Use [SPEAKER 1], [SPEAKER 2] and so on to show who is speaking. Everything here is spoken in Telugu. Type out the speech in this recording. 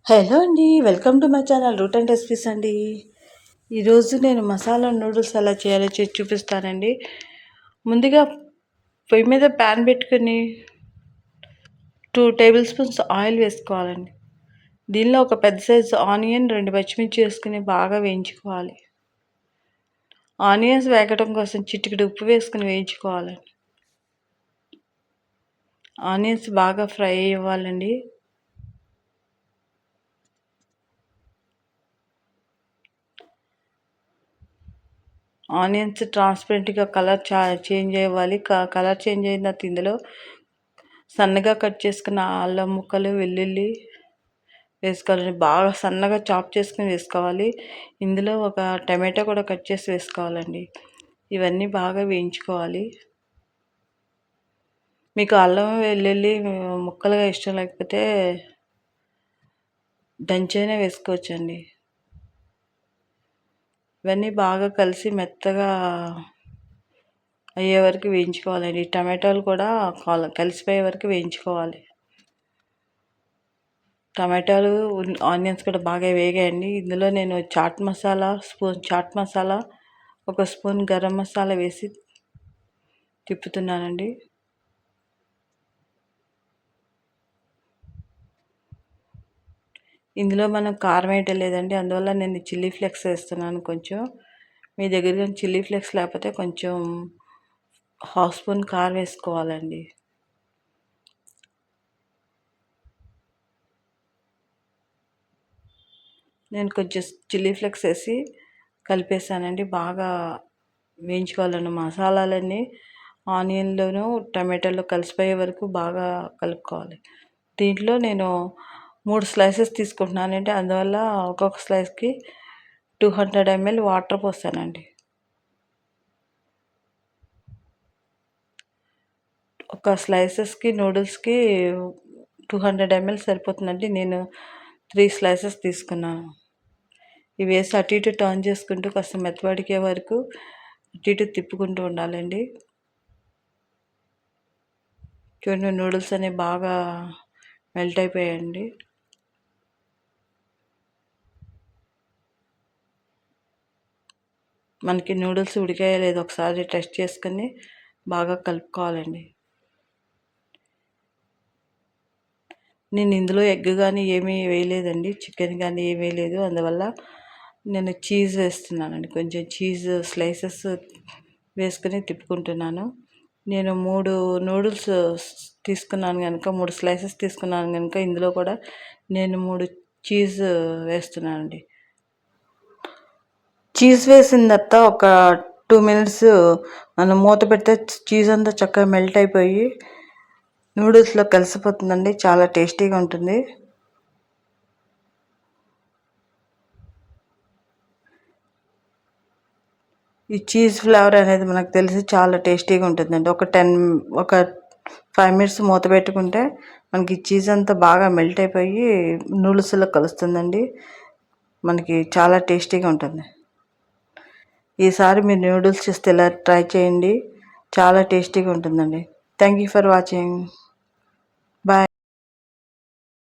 [SPEAKER 1] హలో అండి, welcome to my channel root and recipes అండి. ఈరోజు నేను మసాలా నూడిల్స్ ఎలా చేయాలో చూపిస్తానండి. ముందుగా పొయ్యి మీద ప్యాన్ పెట్టుకుని 2 టేబుల్ స్పూన్స్ ఆయిల్ వేసుకోవాలండి. దీనిలో ఒక పెద్ద సైజు ఆనియన్, 2 పచ్చిమిర్చి వేసుకుని బాగా వేయించుకోవాలి. ఆనియన్స్ వేగడం కోసం చిటికెడు ఉప్పు వేసుకుని వేయించుకోవాలండి. ఆనియన్స్ బాగా ఫ్రై అవ్వాలండి. ఆనియన్స్ ట్రాన్స్పరెంట్గా కలర్ చేంజ్ అవ్వాలి. కలర్ చేంజ్ అయిన తర్వాత ఇందులో సన్నగా కట్ చేసుకున్న అల్లం ముక్కలు, వెల్లుల్లి వేసుకోవాలండి. బాగా సన్నగా చాప్ చేసుకుని వేసుకోవాలి. ఇందులో ఒక టమాటో కూడా కట్ చేసి వేసుకోవాలండి. ఇవన్నీ బాగా వేయించుకోవాలి. మీకు అల్లం వెల్లుల్లి ముక్కలుగా ఇష్టం లేకపోతే దంచైనా వేసుకోవచ్చండి. ఇవన్నీ బాగా కలిసి మెత్తగా అయ్యే వరకు వేయించుకోవాలండి. టమాటాలు కూడా కలిసిపోయే వరకు వేయించుకోవాలి. టమాటాలు, ఆనియన్స్ కూడా బాగా వేగాయండి. ఇందులో నేను చాట్ మసాలా 1 స్పూన్ గరం మసాలా వేసి తిప్పుతున్నానండి. ఇందులో మనం కారం వేయటం లేదండి, అందువల్ల నేను చిల్లీ ఫ్లేక్స్ వేస్తున్నాను కొంచెం. మీ దగ్గర చిల్లీ ఫ్లేక్స్ లేకపోతే కొంచెం 1/2 స్పూన్ కారం వేసుకోవాలండి. నేను కొంచెం చిల్లీ ఫ్లేక్స్ వేసి కలిపేసానండి. బాగా వేయించుకోవాలండి. మసాలాలన్నీ ఆనియన్లోను టమాటాలో కలిసిపోయే వరకు బాగా కలుపుకోవాలి. దీంట్లో నేను 3 స్లైసెస్ తీసుకుంటున్నానండి. అందువల్ల ఒక్కొక్క స్లైస్కి 200 ml వాటర్ పోసానండి. ఒక స్లైసెస్కి నూడిల్స్కి 200 ml సరిపోతుందండి. నేను 3 స్లైసెస్ తీసుకున్నాను. ఇవి వేసి అటు ఇటు టర్న్ చేసుకుంటూ కాస్త మెత్తబడికే వరకు అటు ఇటు తిప్పుకుంటూ ఉండాలండి. చూడండి, నూడిల్స్ అనేవి బాగా మెల్ట్ అయిపోయాయండి. మనకి నూడిల్స్ ఉడికాయో లేదో ఒకసారి టెస్ట్ చేసుకుని బాగా కలుపుకోవాలండి. నేను ఇందులో ఎగ్ కానీ ఏమీ వేయలేదండి, చికెన్ కానీ ఏమీ వేయలేదు. అందువల్ల నేను చీజ్ వేస్తున్నానండి. కొంచెం చీజ్ స్లైసెస్ వేసుకుని తిప్పుకుంటున్నాను. నేను 3 నూడిల్స్ తీసుకున్నాను కనుక, 3 స్లైసెస్ తీసుకున్నాను కనుక ఇందులో కూడా నేను 3 చీజ్ వేస్తున్నానండి. చీజ్ వేసిన తర్వాత ఒక 2 మినిట్స్ మనం మూత పెడితే చీజ్ అంతా చక్కగా మెల్ట్ అయిపోయి నూడిల్స్లో కలిసిపోతుందండి. చాలా టేస్టీగా ఉంటుంది. ఈ చీజ్ ఫ్లేవర్ అనేది మనకు తెలిసి చాలా టేస్టీగా ఉంటుందండి. ఒక 5 మినిట్స్ మూత పెట్టుకుంటే మనకి చీజ్ అంతా బాగా మెల్ట్ అయిపోయి నూడిల్స్లో కలుస్తుందండి. మనకి చాలా టేస్టీగా ఉంటుంది. ఈసారి మీరు నూడిల్స్ చేస్తే ఇలా ట్రై చేయండి. చాలా టేస్టీగా ఉంటుందండి. Thank you for watching.